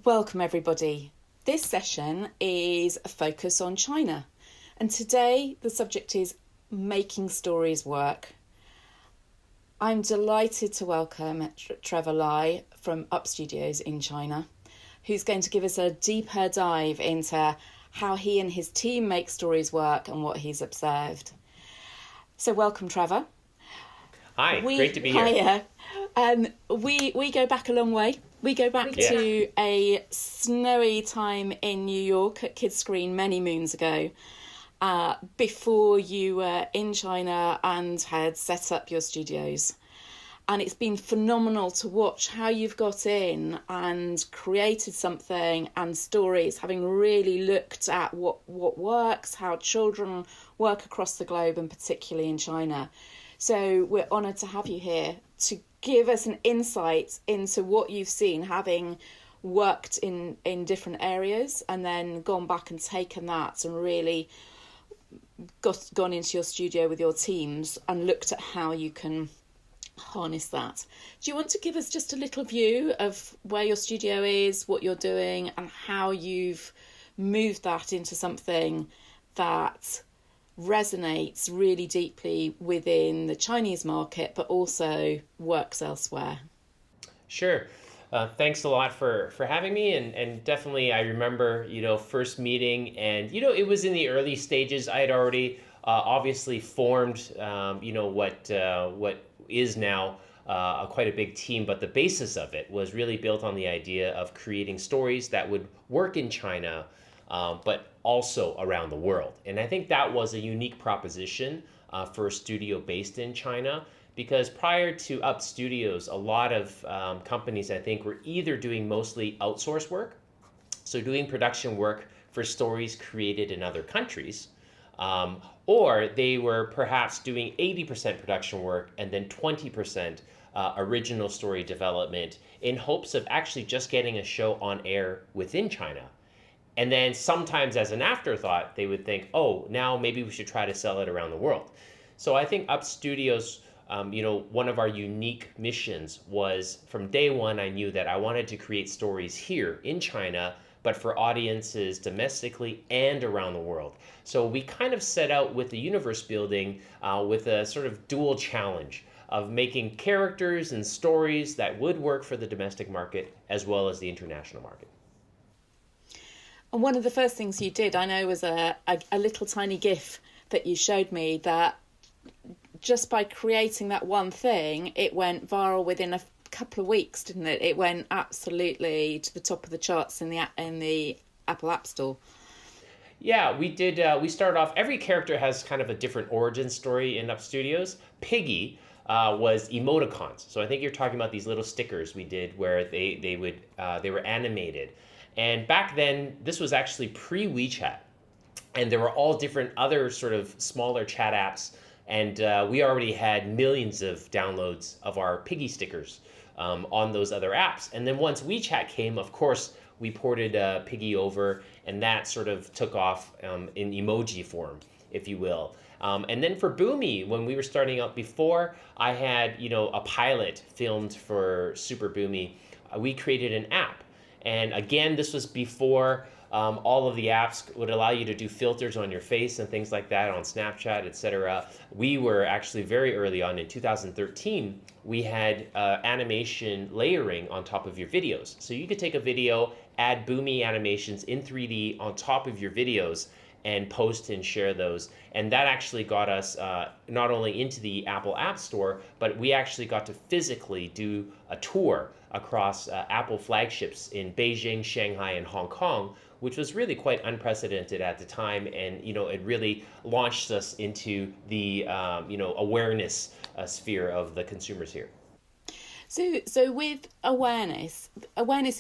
Welcome, everybody. This session is a focus on China, and today the subject is making stories work. I'm delighted to welcome Trevor Lai from Up Studios in China, who's going to give us a deeper dive into how he and his team make stories work and what he's observed. So welcome, Trevor. Hi, great to be here. Hiya. We go back a long way. We go back to a snowy time in New York at Kids Screen many moons ago, before you were in China and had set up your studios. And it's been phenomenal to watch how you've got in and created something and stories, having really looked at what works, how children work across the globe and particularly in China. So we're honoured to have you here to give us an insight into what you've seen, having worked in different areas and then gone back and taken that and really gone into your studio with your teams and looked at how you can harness that. Do you want to give us just a little view of where your studio is, what you're doing, and how you've moved that into something that resonates really deeply within the Chinese market, but also works elsewhere? Sure. Thanks a lot for having me, and definitely I remember first meeting, and it was in the early stages. I had already obviously formed what is now quite a big team, but the basis of it was really built on the idea of creating stories that would work in China, but also around the world. And I think that was a unique proposition for a studio based in China, because prior to Up Studios, a lot of companies, I think, were either doing mostly outsource work, so doing production work for stories created in other countries, or they were perhaps doing 80% production work and then 20% original story development in hopes of actually just getting a show on air within China. And then sometimes as an afterthought, they would think, oh, now maybe we should try to sell it around the world. So I think Up Studios, one of our unique missions was, from day one, I knew that I wanted to create stories here in China, but for audiences domestically and around the world. So we kind of set out with the universe building with a sort of dual challenge of making characters and stories that would work for the domestic market as well as the international market. And one of the first things you did, I know, was a little tiny GIF that you showed me that just by creating that one thing, it went viral within a couple of weeks, didn't it? It went absolutely to the top of the charts in the Apple App Store. Yeah, we did. We started off. Every character has kind of a different origin story in Up Studios. Piggy was emoticons. So I think you're talking about these little stickers we did where they were animated. And back then, this was actually pre-WeChat, and there were all different other sort of smaller chat apps, and we already had millions of downloads of our Piggy stickers on those other apps. And then once WeChat came, of course, we ported Piggy over, and that sort of took off in emoji form, if you will. And then for Boomy, when we were starting out before, I had a pilot filmed for Super Boomy. We created an app. And again, this was before all of the apps would allow you to do filters on your face and things like that on Snapchat, etc. We were actually very early on in 2013. We had animation layering on top of your videos. So you could take a video, add Boomy animations in 3D on top of your videos, and post and share those. And that actually got us not only into the Apple App Store, but we actually got to physically do a tour across Apple flagships in Beijing, Shanghai, and Hong Kong, which was really quite unprecedented at the time. And it really launched us into the awareness sphere of the consumers here. So with awareness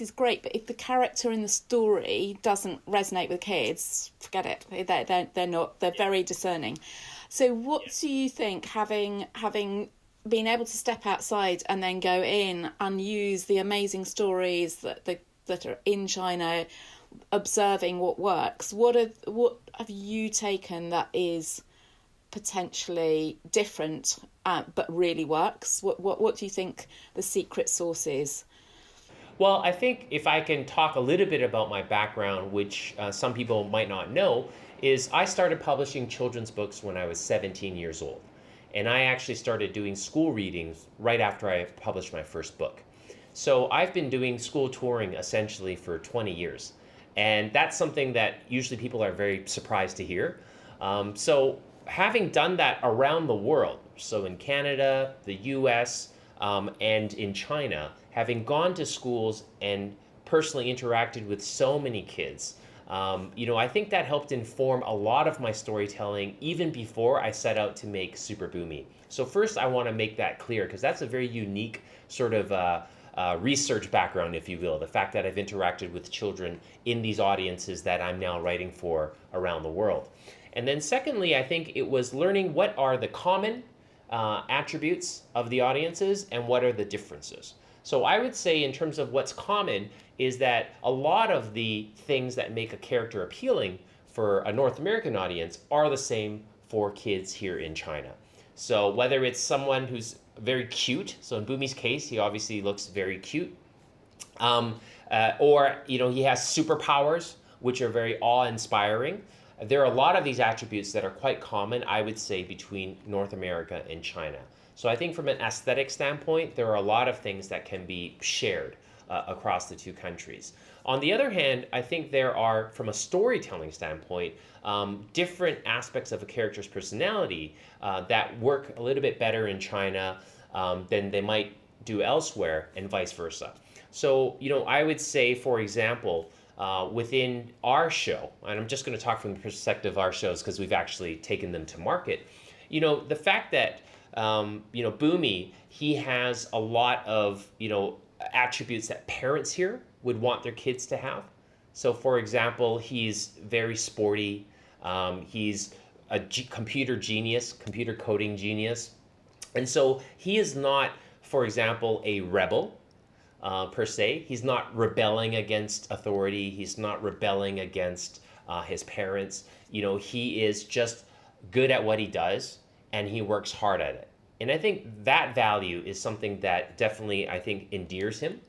is great, but if the character in the story doesn't resonate with kids, forget it. They're very discerning. So what do you think, having been able to step outside and then go in and use the amazing stories that are in China, observing what works, what have you taken that is potentially different, but really works? What do you think the secret sauce is? Well, I think if I can talk a little bit about my background, which some people might not know, is I started publishing children's books when I was 17 years old. And I actually started doing school readings right after I published my first book. So I've been doing school touring essentially for 20 years. And that's something that usually people are very surprised to hear. So having done that around the world, so in Canada, the US, and in China, having gone to schools and personally interacted with so many kids, I think that helped inform a lot of my storytelling even before I set out to make Super Boomy. So first, I want to make that clear because that's a very unique sort of research background, if you will, the fact that I've interacted with children in these audiences that I'm now writing for around the world. And then secondly, I think it was learning what are the common attributes of the audiences and what are the differences. So I would say in terms of what's common is that a lot of the things that make a character appealing for a North American audience are the same for kids here in China. So whether it's someone who's very cute, so in Boomy's case, he obviously looks very cute, or he has superpowers, which are very awe-inspiring. There are a lot of these attributes that are quite common, I would say, between North America and China. So I think from an aesthetic standpoint, there are a lot of things that can be shared across the two countries. On the other hand, I think there are, from a storytelling standpoint, different aspects of a character's personality that work a little bit better in China than they might do elsewhere, and vice versa. So, I would say, for example, within our show, and I'm just going to talk from the perspective of our shows because we've actually taken them to market, the fact that, Boomy, he has a lot of, attributes that parents here would want their kids to have. So, for example, he's very sporty. He's a computer genius, computer coding genius. And so he is not, for example, a rebel per se. He's not rebelling against authority. He's not rebelling against his parents. He is just good at what he does and he works hard at it. And I think that value is something that definitely, I think, endears him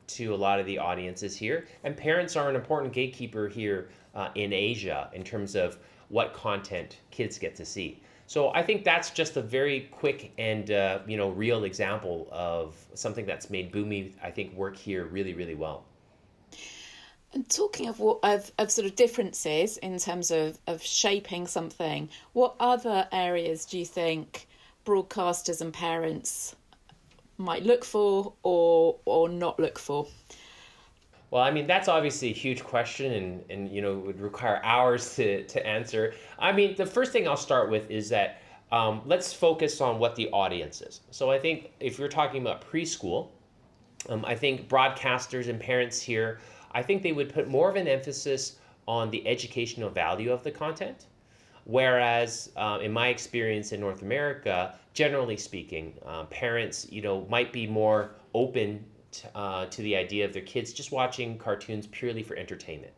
to a lot of the audiences here. And parents are an important gatekeeper here in Asia in terms of what content kids get to see. So I think that's just a very quick and real example of something that's made Boomy, I think, work here really, really well. And talking of sort of differences in terms of shaping something, what other areas do you think broadcasters and parents might look for or not look for? Well, I mean, that's obviously a huge question and would require hours to answer. I mean, the first thing I'll start with is that let's focus on what the audience is. So I think if you're talking about preschool, I think broadcasters and parents here, I think they would put more of an emphasis on the educational value of the content. Whereas in my experience in North America, generally speaking, parents, might be more open to the idea of their kids just watching cartoons purely for entertainment.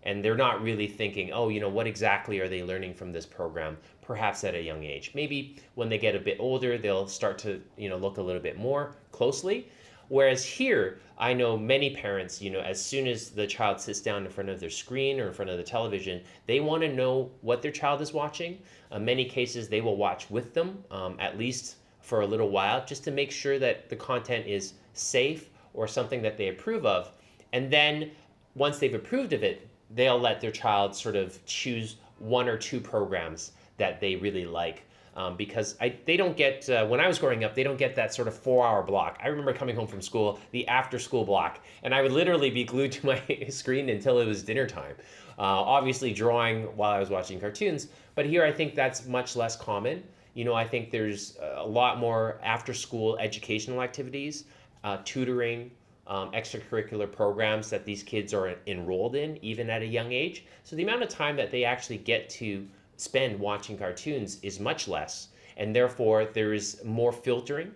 And they're not really thinking, what exactly are they learning from this program, perhaps at a young age. Maybe when they get a bit older, they'll start to, look a little bit more closely. Whereas here, I know many parents, as soon as the child sits down in front of their screen or in front of the television, they want to know what their child is watching. In many cases, they will watch with them, at least for a little while, just to make sure that the content is safe or something that they approve of. And then once they've approved of it, they'll let their child sort of choose one or two programs that they really like. Because they don't get, when I was growing up, they don't get that sort of 4-hour block. I remember coming home from school, the after school block, and I would literally be glued to my screen until it was dinner time. Obviously drawing while I was watching cartoons, but here I think that's much less common. I think there's a lot more after school educational activities, tutoring, extracurricular programs that these kids are enrolled in, even at a young age. So the amount of time that they actually get to spend watching cartoons is much less, and therefore there is more filtering,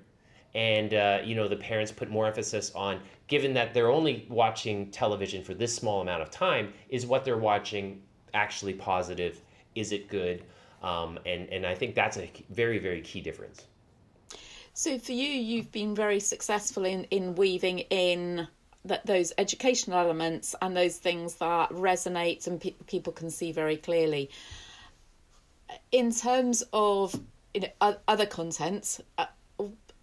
and the parents put more emphasis on, given that they're only watching television for this small amount of time, is what they're watching actually positive? Is it good? And I think that's a very, very key difference. So for you, you've been very successful in weaving in that those educational elements and those things that resonate and people can see very clearly. In terms of other content,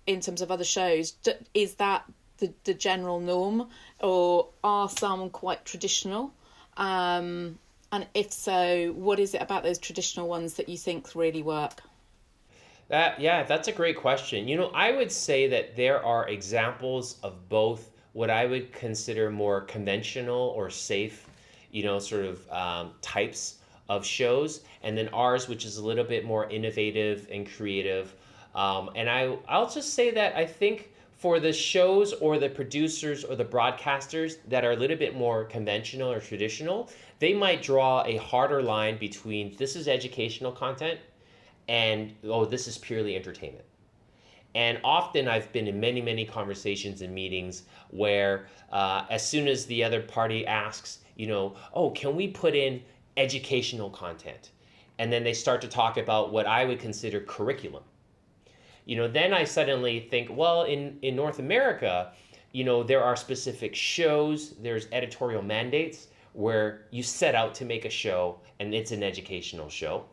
in terms of other shows, is that the general norm, or are some quite traditional? And if so, what is it about those traditional ones that you think really work? That's a great question. I would say that there are examples of both what I would consider more conventional or safe, sort of types of shows, and then ours, which is a little bit more innovative and creative. And I'll just say that I think for the shows or the producers or the broadcasters that are a little bit more conventional or traditional, they might draw a harder line between this is educational content and, oh, this is purely entertainment. And often I've been in many, many conversations and meetings where as soon as the other party asks, oh, can we put in educational content? And then they start to talk about what I would consider curriculum. Then I suddenly think, well, in North America, there are specific shows, there's editorial mandates where you set out to make a show and it's an educational show.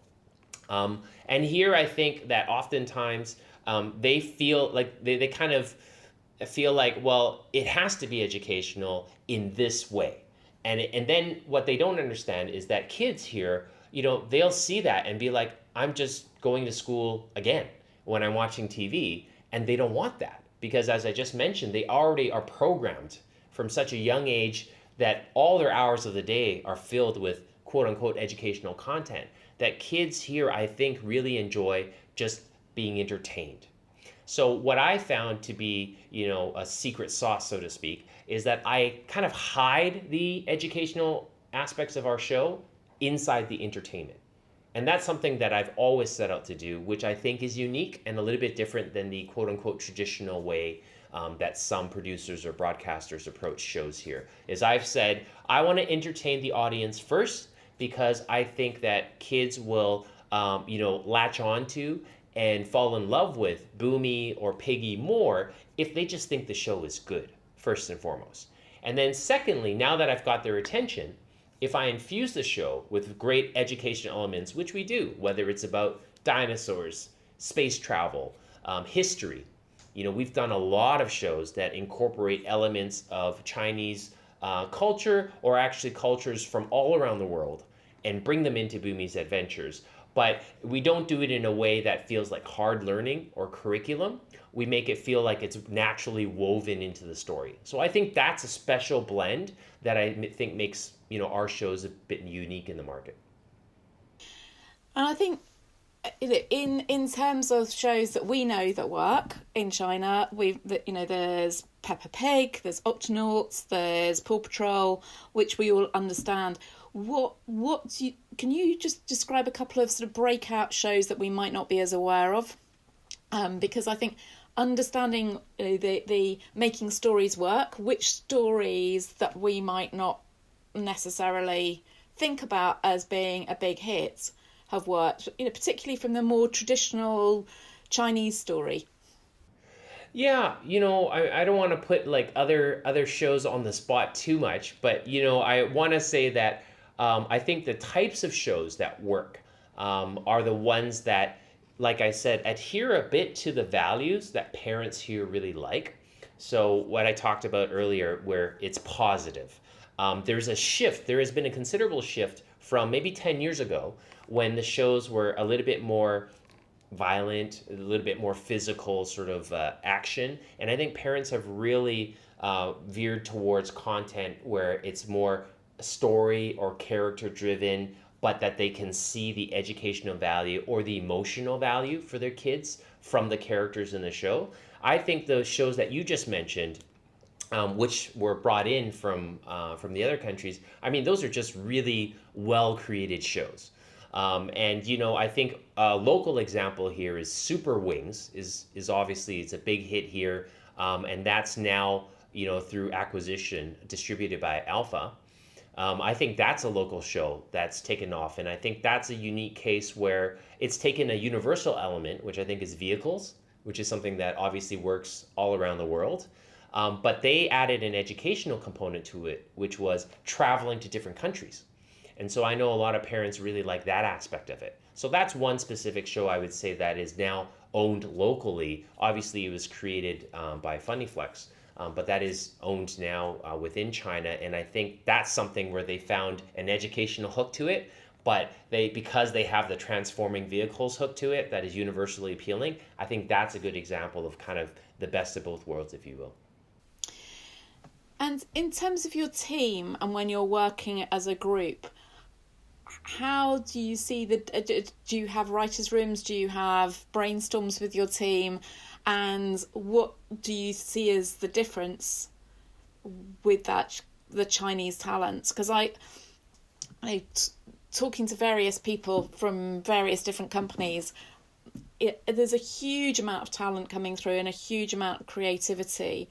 And here I think that oftentimes they feel like they kind of feel like, well, it has to be educational in this way. And then what they don't understand is that kids here, they'll see that and be like, I'm just going to school again when I'm watching TV, and they don't want that because, as I just mentioned, they already are programmed from such a young age that all their hours of the day are filled with quote unquote educational content, that kids here, I think, really enjoy just being entertained. So what I found to be, a secret sauce, so to speak, is that I kind of hide the educational aspects of our show inside the entertainment. And that's something that I've always set out to do, which I think is unique and a little bit different than the quote unquote traditional way that some producers or broadcasters approach shows here. Is I've said, I want to entertain the audience first because I think that kids will, latch on to and fall in love with Boomy or Piggy more if they just think the show is good, first and foremost. And then secondly, now that I've got their attention, if I infuse the show with great education elements, which we do, whether it's about dinosaurs, space travel, history, we've done a lot of shows that incorporate elements of Chinese culture or actually cultures from all around the world and bring them into Boomy's Adventures. But we don't do it in a way that feels like hard learning or curriculum. We make it feel like it's naturally woven into the story. So I think that's a special blend that I think makes our shows a bit unique in the market. And I think in terms of shows that we know that work in China, there's Peppa Pig, there's Octonauts, there's Paw Patrol, which we all understand. Can you just describe a couple of sort of breakout shows that we might not be as aware of? Because I think understanding the making stories work, which stories that we might not necessarily think about as being a big hit have worked, particularly from the more traditional Chinese story. Yeah, I don't want to put like other shows on the spot too much, but I want to say that I think the types of shows that work are the ones that, like I said, adhere a bit to the values that parents here really like. So what I talked about earlier, where it's positive. There's a shift. There has been a considerable shift from maybe 10 years ago when the shows were a little bit more violent, a little bit more physical sort of action. And I think parents have really veered towards content where it's more story or character driven, but that they can see the educational value or the emotional value for their kids from the characters in the show. I think those shows that you just mentioned, which were brought in from the other countries, I mean, those are just really well-created shows. And I think a local example here is Super Wings is obviously, it's a big hit here, and that's now through acquisition distributed by Alpha. I think that's a local show that's taken off, and I think that's a unique case where it's taken a universal element, which I think is vehicles, which is something that obviously works all around the world, But they added an educational component to it, which was traveling to different countries. And so I know a lot of parents really like that aspect of it. So that's one specific show I would say that is now owned locally. Obviously, it was created by Funnyflex, but that is owned now within China. And I think that's something where they found an educational hook to it. But because they have the transforming vehicles hook to it that is universally appealing, I think that's a good example of kind of the best of both worlds, if you will. And in terms of your team and when you're working as a group, how do you see do you have writers' rooms? Do you have brainstorms with your team? And what do you see as the difference with the Chinese talents? Because talking to various people from various different companies, there's a huge amount of talent coming through and a huge amount of creativity.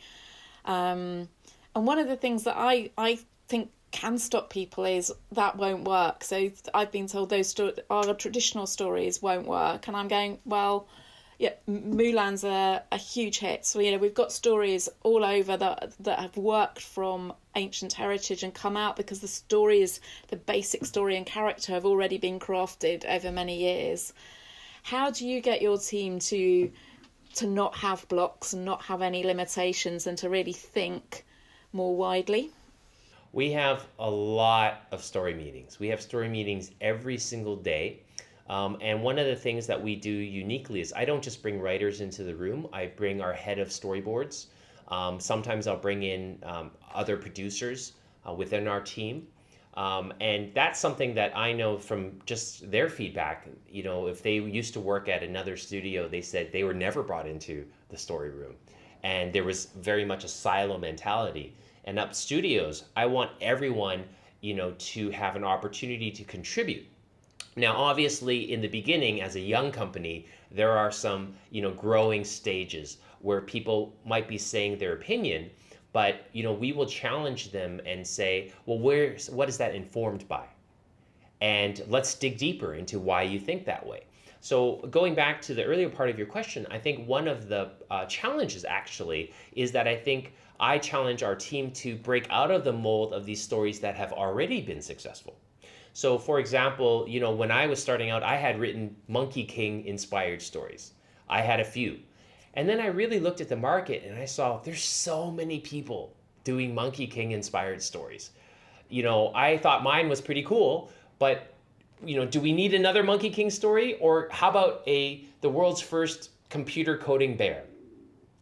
And one of the things that I think can stop people is that won't work. So I've been told our traditional stories won't work. And I'm going, well, yeah, Mulan's a huge hit. So, we've got stories all over that have worked from ancient heritage and come out because the basic story and character have already been crafted over many years. How do you get your team to not have blocks and not have any limitations and to really think more widely? We have a lot of story meetings. We have story meetings every single day. And one of the things that we do uniquely is I don't just bring writers into the room. I bring our head of storyboards. Sometimes I'll bring in other producers within our team. And that's something that I know from just their feedback. If they used to work at another studio, they said they were never brought into the story room. And there was very much a silo mentality. And Up Studios, I want everyone, to have an opportunity to contribute. Now, obviously, in the beginning, as a young company, there are some, growing stages where people might be saying their opinion, but, we will challenge them and say, well, what is that informed by? And let's dig deeper into why you think that way. So going back to the earlier part of your question, I think one of the challenges actually is that I think I challenge our team to break out of the mold of these stories that have already been successful. So for example, when I was starting out, I had written Monkey King inspired stories. I had a few. And then I really looked at the market and I saw there's so many people doing Monkey King inspired stories. I thought mine was pretty cool, but do we need another Monkey King story? Or how about the world's first computer coding bear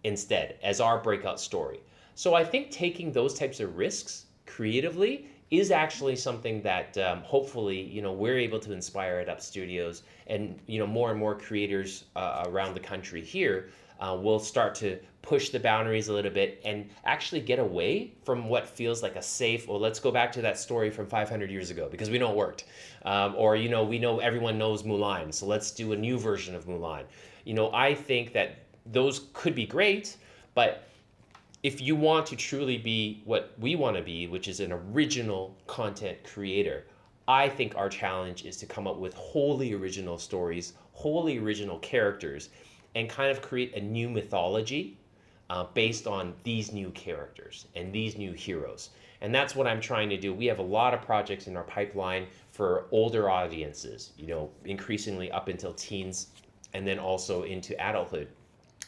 instead as our breakout story? So I think taking those types of risks creatively is actually something that hopefully, we're able to inspire at Up Studios, and, more and more creators around the country here will start to push the boundaries a little bit and actually get away from what feels like a safe, well, let's go back to that story from 500 years ago because we know it worked. Or, we know everyone knows Mulan, so let's do a new version of Mulan. I think that those could be great, but if you want to truly be what we want to be, which is an original content creator, I think our challenge is to come up with wholly original stories, wholly original characters, and kind of create a new mythology based on these new characters and these new heroes. And that's what I'm trying to do. We have a lot of projects in our pipeline for older audiences, increasingly up until teens and then also into adulthood.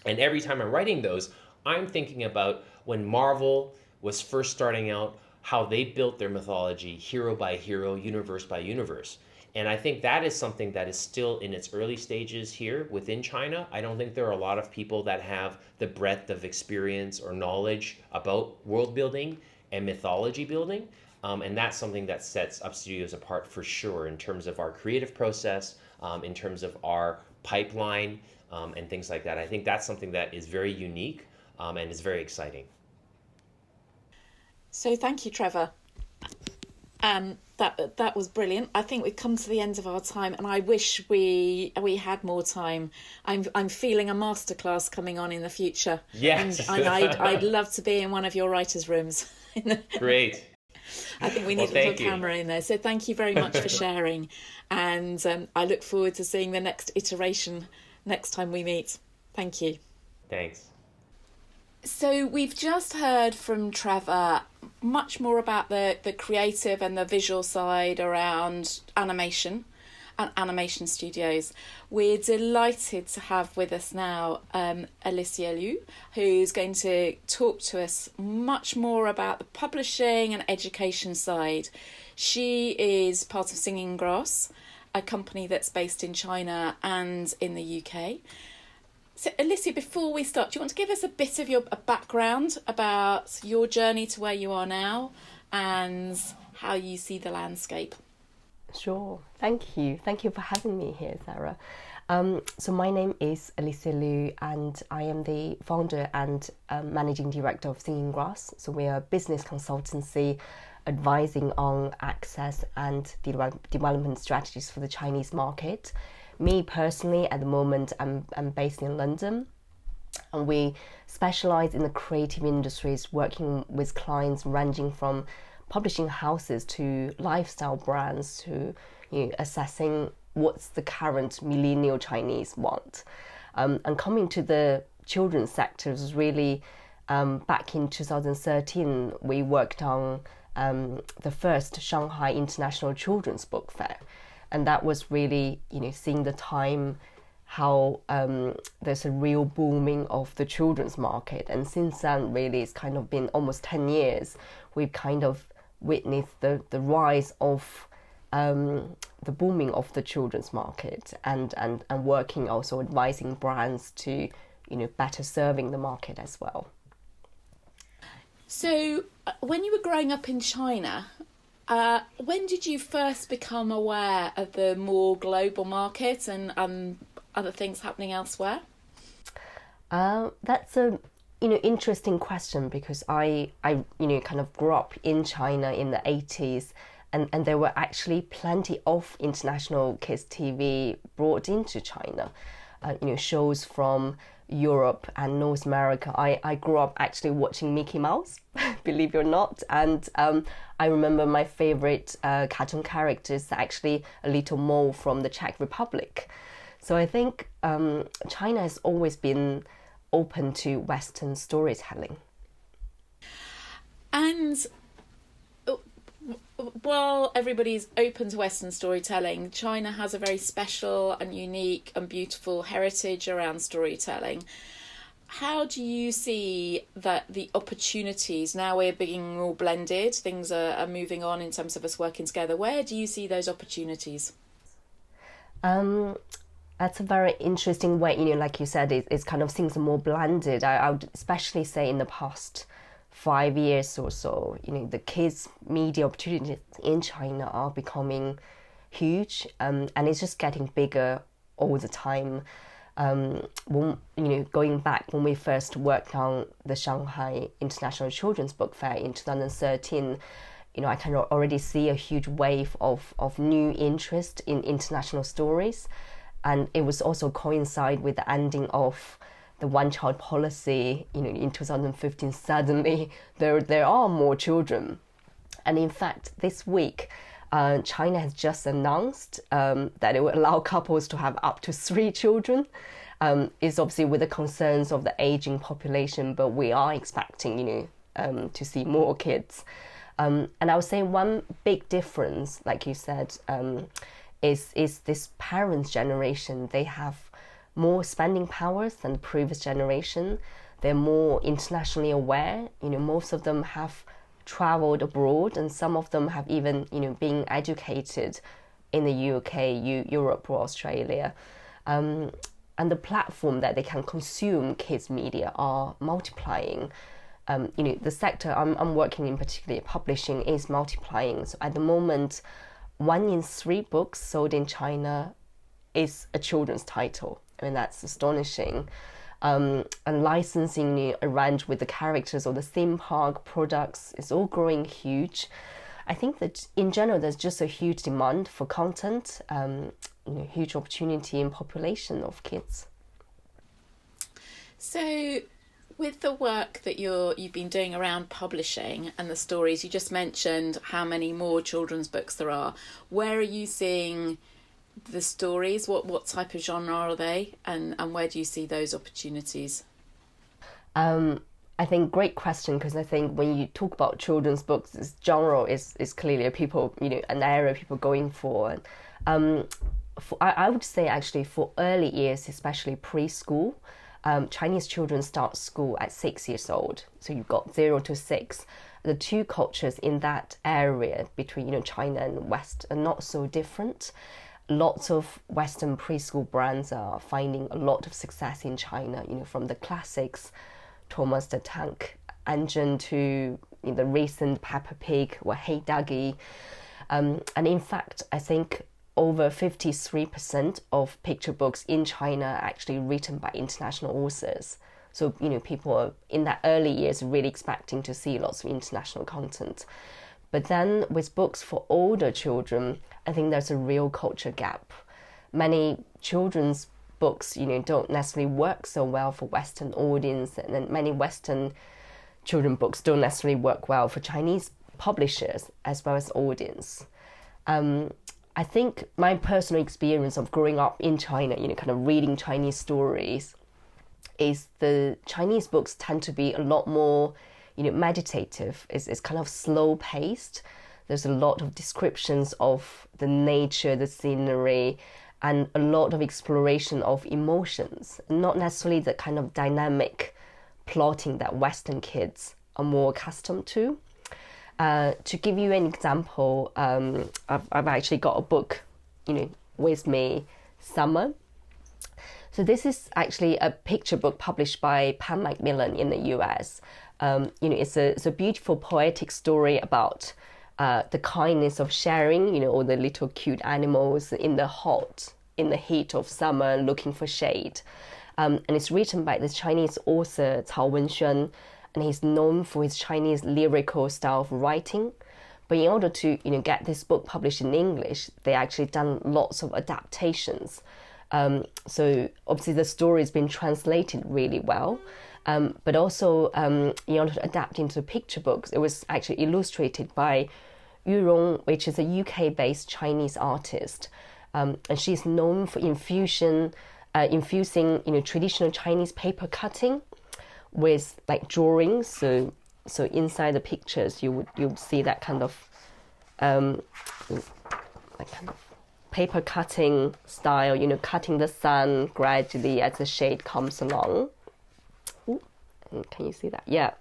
And every time I'm writing those, I'm thinking about when Marvel was first starting out, how they built their mythology hero by hero, universe by universe. And I think that is something that is still in its early stages here within China. I don't think there are a lot of people that have the breadth of experience or knowledge about world building and mythology building. And that's something that sets Up Studios apart for sure in terms of our creative process, in terms of our pipeline, and things like that. I think that's something that is very unique and is very exciting. So thank you, Trevor. That was brilliant. I think we've come to the end of our time, and I wish we had more time. I'm feeling a masterclass coming on in the future. Yes, and I'd love to be in one of your writers' rooms. Great. I think we need a little camera in there. So thank you very much for sharing, and I look forward to seeing the next iteration next time we meet. Thank you. Thanks. So we've just heard from Trevor much more about the creative and the visual side around animation and animation studios. We're delighted to have with us now Alicia Liu, who's going to talk to us much more about the publishing and education side. She is part of Singing Grass, a company that's based in China and in the UK. So, Alicia, before we start, do you want to give us a bit of a background about your journey to where you are now and how you see the landscape? Sure. Thank you. Thank you for having me here, Sarah. So my name is Alicia Liu, and I am the founder and managing director of Singing Grass. So we are a business consultancy advising on access and development strategies for the Chinese market. Me personally, at the moment, I'm based in London, and we specialize in the creative industries, working with clients ranging from publishing houses to lifestyle brands to assessing what's the current millennial Chinese want. And coming to the children's sector was really back in 2013, we worked on the first Shanghai International Children's Book Fair. And that was really, seeing the time how there's a real booming of the children's market. And since then, really, it's kind of been almost 10 years. We've kind of witnessed the rise of the booming of the children's market and working also advising brands to, better serving the market as well. So when you were growing up in China, when did you first become aware of the more global market and other things happening elsewhere? That's a interesting question, because I kind of grew up in China in the 80s, and there were actually plenty of international kids TV brought into China. Shows from Europe and North America. I grew up actually watching Mickey Mouse, believe it or not, and I remember my favorite cartoon character is actually a little mole from the Czech Republic. So I think China has always been open to Western storytelling. And while everybody's open to Western storytelling, China has a very special and unique and beautiful heritage around storytelling. How do you see that the opportunities, now we're being all blended, things are moving on in terms of us working together, where do you see those opportunities? That's a very interesting way, like you said, it's kind of things are more blended. I would especially say in the past 5 years or so, the kids' media opportunities in China are becoming huge, and it's just getting bigger all the time. Going back when we first worked on the Shanghai International Children's Book Fair in 2013, I can already see a huge wave of new interest in international stories. And it was also coincide with the ending of the one-child policy, in 2015. Suddenly, there are more children. And in fact, this week, China has just announced that it will allow couples to have up to 3 children. It's obviously with the concerns of the aging population, but we are expecting, to see more kids. And I would say one big difference, like you said, is this parents' generation. They have more spending powers than the previous generation. They're more internationally aware. Most of them have traveled abroad, and some of them have even, been educated in the UK, Europe, or Australia. And the platform that they can consume kids' media are multiplying. The sector I'm working in, particularly publishing, is multiplying. So at the moment, 1 in 3 books sold in China is a children's title. I mean, that's astonishing. And licensing arranged with the characters or the theme park products is all growing huge. I think that in general, there's just a huge demand for content, huge opportunity in population of kids. So with the work that you've been doing around publishing and the stories, you just mentioned how many more children's books there are. Where are you seeing the stories? What type of genre are they, and where do you see those opportunities? I think great question, because I think when you talk about children's books, this genre is clearly an area people going for. I would say actually for early years, especially preschool, Chinese children start school at 6 years old. So you've got 0 to 6. The two cultures in that area between China and West are not so different. Lots of Western preschool brands are finding a lot of success in China. From the classics, Thomas the Tank Engine, to the recent Peppa Pig or Hey Duggee. And in fact, I think over 53% of picture books in China are actually written by international authors. So, people are in that early years really expecting to see lots of international content. But then with books for older children, I think there's a real culture gap. Many children's books, don't necessarily work so well for Western audience, and then many Western children books don't necessarily work well for Chinese publishers as well as audience. I think my personal experience of growing up in China, kind of reading Chinese stories, is the Chinese books tend to be a lot more, meditative. It's kind of slow paced. There's a lot of descriptions of the nature, the scenery, and a lot of exploration of emotions, not necessarily the kind of dynamic plotting that Western kids are more accustomed to. To give you an example, I've actually got a book, with me, Summer. So this is actually a picture book published by Pan Macmillan in the US. It's a beautiful poetic story about the kindness of sharing, all the little cute animals in the heat of summer looking for shade. And it's written by this Chinese author, Cao Wenxuan, and he's known for his Chinese lyrical style of writing. But in order to, get this book published in English, they actually done lots of adaptations. So obviously the story has been translated really well. But also, in order to adapt into picture books, it was actually illustrated by Yu Rong, which is a UK-based Chinese artist. And she's known for infusing, traditional Chinese paper cutting with like drawings. So inside the pictures, you would see that kind of paper cutting style. Cutting the sun gradually as the shade comes along. Ooh, can you see that? Yeah.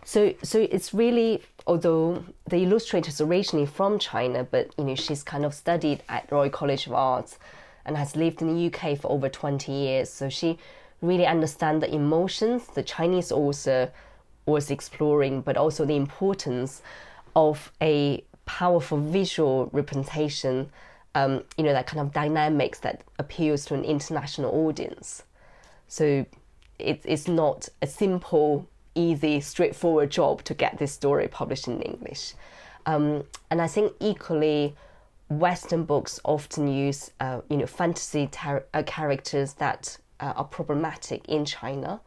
So it's really, although the illustrator is originally from China, but she's kind of studied at Royal College of Arts and has lived in the UK for over 20 years. So she really understands the emotions the Chinese author was exploring, but also the importance of a powerful visual representation, that kind of dynamics that appeals to an international audience. So it's not a simple, easy, straightforward job to get this story published in English. And I think equally, Western books often use, fantasy characters that are problematic in China.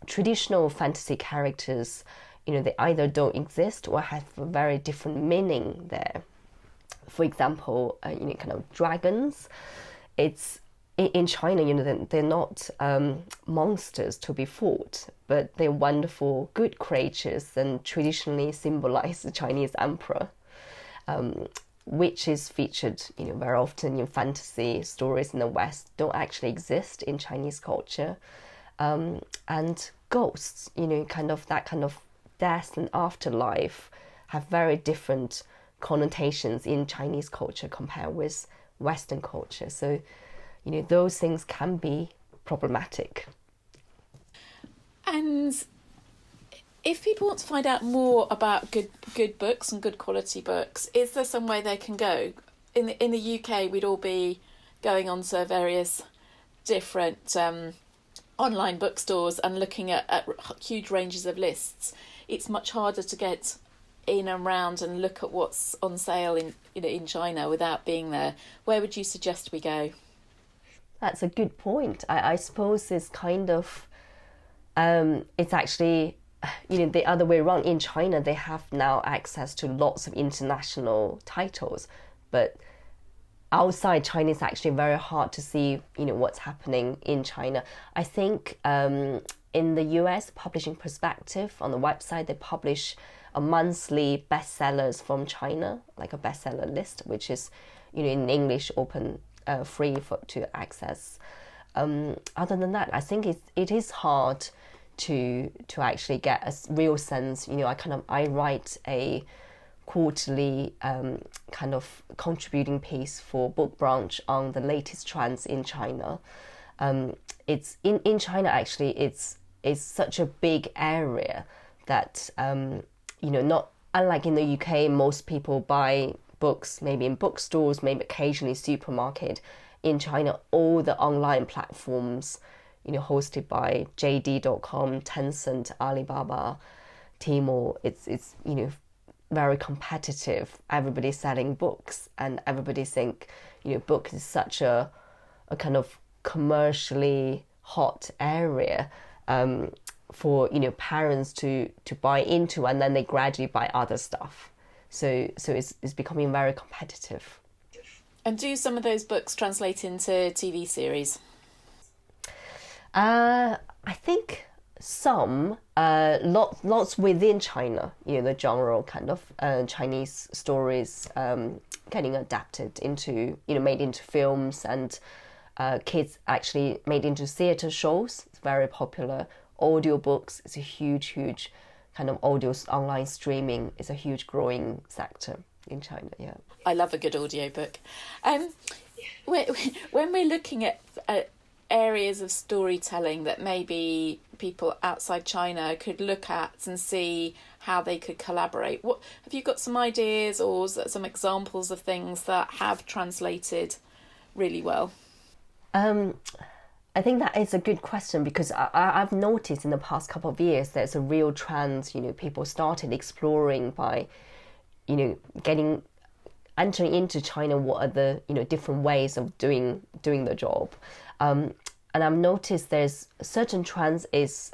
Traditional fantasy characters, they either don't exist or have a very different meaning there. For example, kind of dragons. It's in China, they're not monsters to be fought, but they're wonderful, good creatures and traditionally symbolize the Chinese emperor, which is featured, very often in fantasy stories in the West, don't actually exist in Chinese culture. And ghosts, kind of that kind of death and afterlife have very different connotations in Chinese culture compared with Western culture. So, those things can be problematic. And if people want to find out more about good books and good quality books, is there some way they can go? In the UK, we'd all be going on to various different online bookstores and looking at huge ranges of lists. It's much harder to get in and around and look at what's on sale in China without being there. Where would you suggest we go? That's a good point. I suppose it's kind of, it's actually, the other way around. In China, they have now access to lots of international titles, but outside China, it's actually very hard to see, what's happening in China. I think in in the US, Publishing Perspective, on the website, they publish a monthly bestsellers from China, like a bestseller list, which is, in English, open, free to access. Other than that, I think it is hard to actually get a real sense. I write a quarterly kind of contributing piece for Book Branch on the latest trends in China. It's in China, actually, it's such a big area that not unlike in the UK, most people buy books maybe in bookstores, maybe occasionally supermarket. In China, all the online platforms, hosted by JD.com, Tencent, Alibaba, Tmall, it's very competitive. Everybody's selling books, and everybody think book is such a kind of commercially hot area for parents to buy into, and then they gradually buy other stuff. So it's becoming very competitive. And do some of those books translate into TV series? I think some, lots within China, the genre kind of Chinese stories getting adapted into, made into films, and kids actually made into theatre shows. It's very popular. Audiobooks is a huge kind of audio online streaming is a huge growing sector in China. Yeah, I love a good audiobook. When we're looking at areas of storytelling that maybe people outside China could look at and see how they could collaborate, what have you got some ideas or some examples of things that have translated really well? I think that is a good question, because I've noticed in the past couple of years there's a real trend. People started exploring by, entering into China. What are the different ways of doing the job? And I've noticed there's certain trends is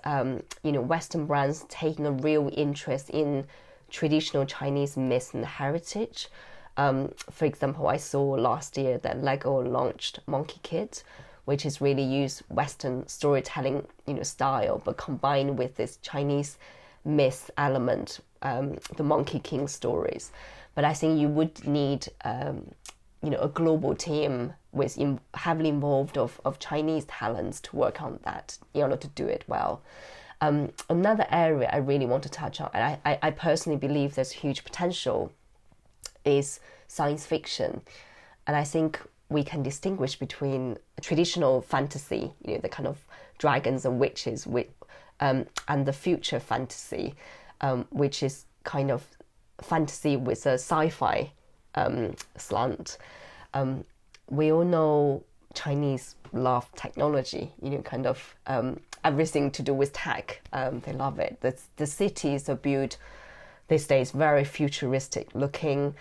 Western brands taking a real interest in traditional Chinese myths and heritage. For example, I saw last year that Lego launched Monkey Kid, which is really use Western storytelling, style, but combined with this Chinese myth element, the Monkey King stories. But I think you would need, a global team with heavily involved of Chinese talents to work on that in order to do it well. Another area I really want to touch on, and I personally believe there's huge potential, is science fiction. And I think we can distinguish between traditional fantasy, the kind of dragons and witches, and the future fantasy, which is kind of fantasy with a sci-fi slant. We all know Chinese love technology, kind of everything to do with tech. They love it. The cities are built these days very futuristic looking.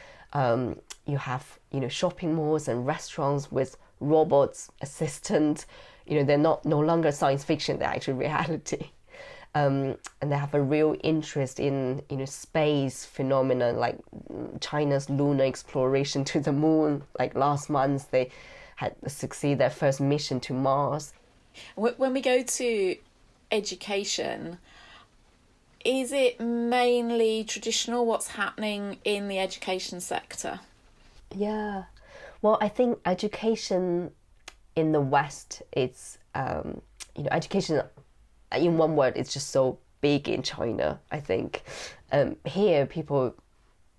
You have, shopping malls and restaurants with robots, assistants. They're no longer science fiction, they're actually reality. And they have a real interest in, space phenomena, like China's lunar exploration to the moon. Like last month, they had succeeded their first mission to Mars. When we go to education, is it mainly traditional, what's happening in the education sector? Yeah, well, I think education in the West, it's, education, in one word, it's just so big in China, I think. Here, people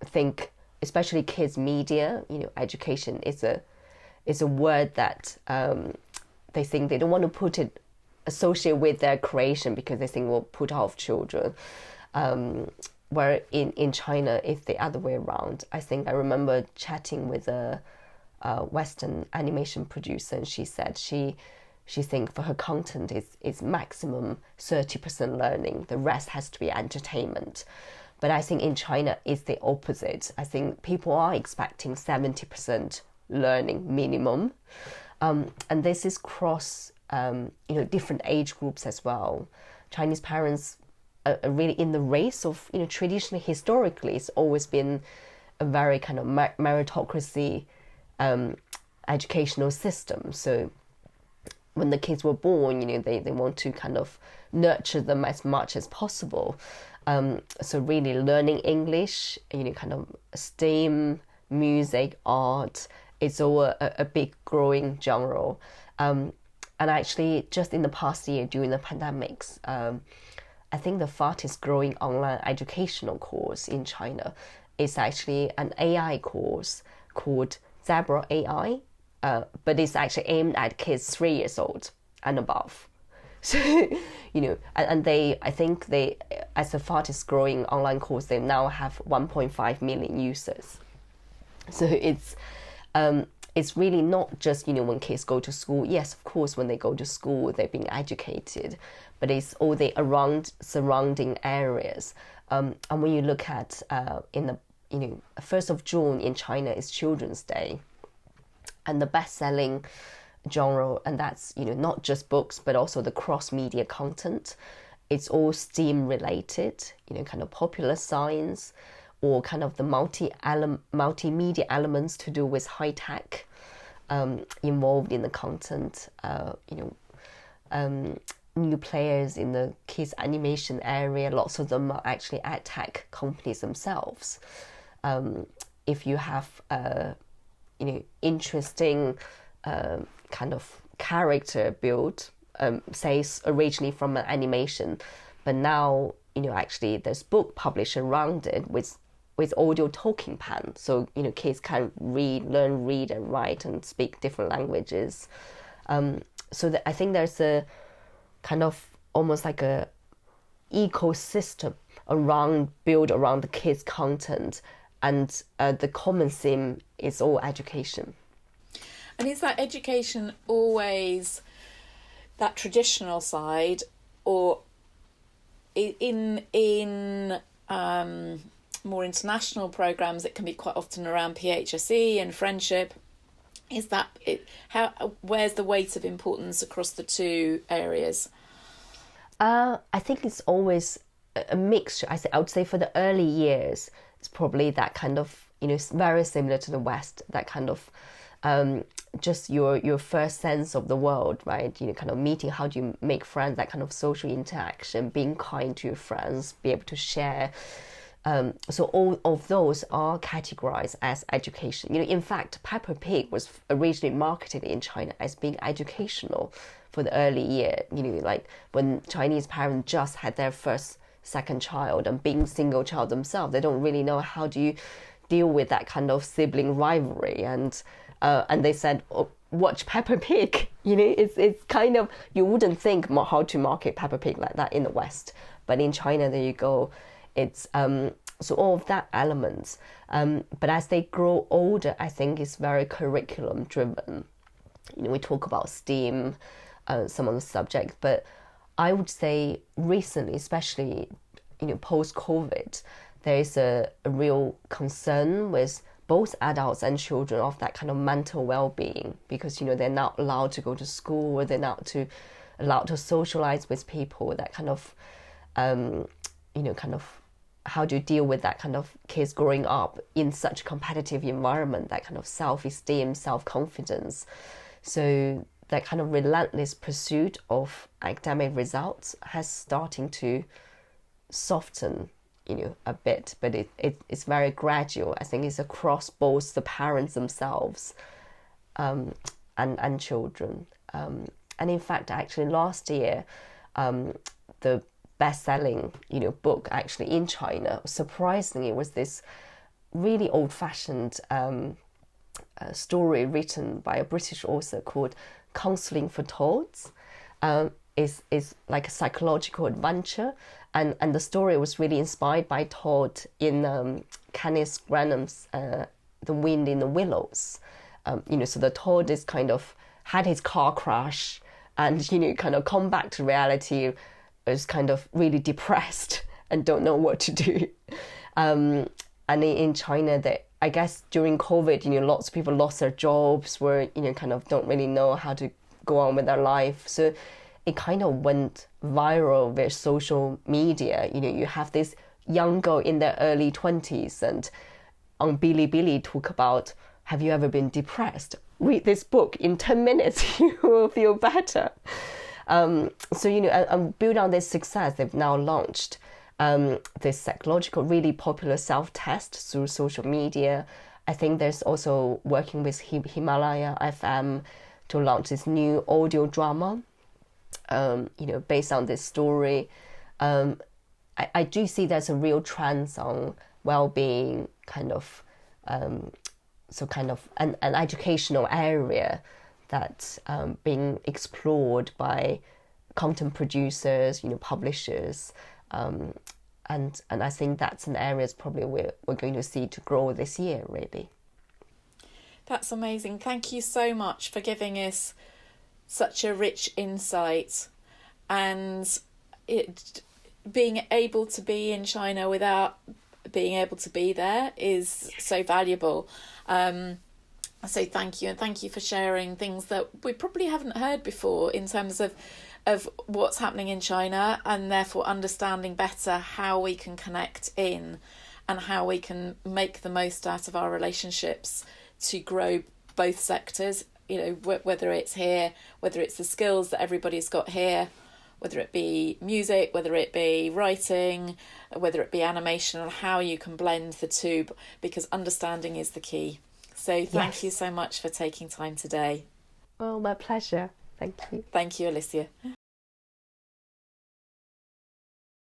think, especially kids' media, education is a word that they think they don't want to put it associate with their creation, because they think we'll put off children. Where in China, it's the other way around. I think I remember chatting with a Western animation producer, and she said she thinks for her content it's maximum 30% learning. The rest has to be entertainment. But I think in China, it's the opposite. I think people are expecting 70% learning minimum. And this is cross different age groups as well. Chinese parents are really in the race of, traditionally, historically, it's always been a very kind of meritocracy educational system. So when the kids were born, they want to kind of nurture them as much as possible. So really learning English, kind of STEAM, music, art, it's all a big growing genre. And actually, just in the past year during the pandemics, I think the fastest growing online educational course in China is actually an AI course called Zebra AI, but it's actually aimed at kids 3 years old and above. So, and I think they, as the fastest growing online course, they now have 1.5 million users. So it's really not just, when kids go to school. Yes, of course, when they go to school, they're being educated, but it's all the surrounding areas. And when you look at in the 1st of June in China is Children's Day, and the best-selling genre, and that's not just books but also the cross-media content. It's all STEAM related, kind of popular science, or kind of the multimedia elements to do with high tech involved in the content. New players in the kids animation area, lots of them are actually ad tech companies themselves. If you have interesting kind of character build, say originally from an animation, but now actually there's book published around it with audio talking pen, so kids can learn, read and write and speak different languages. So that I think there's a kind of almost like a ecosystem built around the kids' content, and the common theme is all education. And is that education always that traditional side, or in more international programs, it can be quite often around PHSE and friendship? Is that it? Where's the weight of importance across the two areas? I think it's always a mixture. I would say for the early years, it's probably that kind of very similar to the West. That kind of just your first sense of the world, right? Kind of meeting, how do you make friends? That kind of social interaction, being kind to your friends, be able to share. So all of those are categorized as education. In fact, Peppa Pig was originally marketed in China as being educational for the early year. Like when Chinese parents just had their second child and being single child themselves, they don't really know how do you deal with that kind of sibling rivalry. And they said, oh, watch Peppa Pig. It's kind of, you wouldn't think how to market Peppa Pig like that in the West, but in China, there you go. It's so all of that elements, but as they grow older, I think it's very curriculum driven. We talk about STEAM, some of the subjects, but I would say recently, especially post COVID, there is a real concern with both adults and children of that kind of mental well-being, because they're not allowed to go to school, or they're not allowed to socialize with people. That kind of kind of how do you deal with that kind of kids growing up in such a competitive environment, that kind of self-esteem, self-confidence. So that kind of relentless pursuit of academic results has starting to soften, a bit, but it's very gradual. I think it's across both the parents themselves and children. And in fact, actually last year, the best-selling book actually in China, surprisingly, was this really old-fashioned story written by a British author called Counselling for Toads. Is like a psychological adventure, and the story was really inspired by Todd in Kenneth Graham's The Wind in the Willows. So the Todd is kind of had his car crash, and kind of come back to reality, is kind of really depressed and don't know what to do. And in China, that I guess during COVID, lots of people lost their jobs, were kind of don't really know how to go on with their life. So it kind of went viral with social media. You have this young girl in their early 20s, and on Bilibili talk about, have you ever been depressed? Read this book in 10 minutes, you will feel better. So, and build on this success, they've now launched this psychological, really popular self-test through social media. I think there's also working with Himalaya FM to launch this new audio drama, based on this story. I do see there's a real trend on well-being, kind of an educational area that's being explored by content producers, publishers, and I think that's an area probably we're going to see to grow this year, really. That's amazing. Thank you so much for giving us such a rich insight, and being able to be in China without being able to be there is so valuable. So thank you, and thank you for sharing things that we probably haven't heard before in terms of what's happening in China, and therefore understanding better how we can connect in and how we can make the most out of our relationships to grow both sectors, whether it's here, whether it's the skills that everybody's got here, whether it be music, whether it be writing, whether it be animation, and how you can blend the two, because understanding is the key. So thank you so much for taking time today. Oh, my pleasure. Thank you. Thank you, Alicia.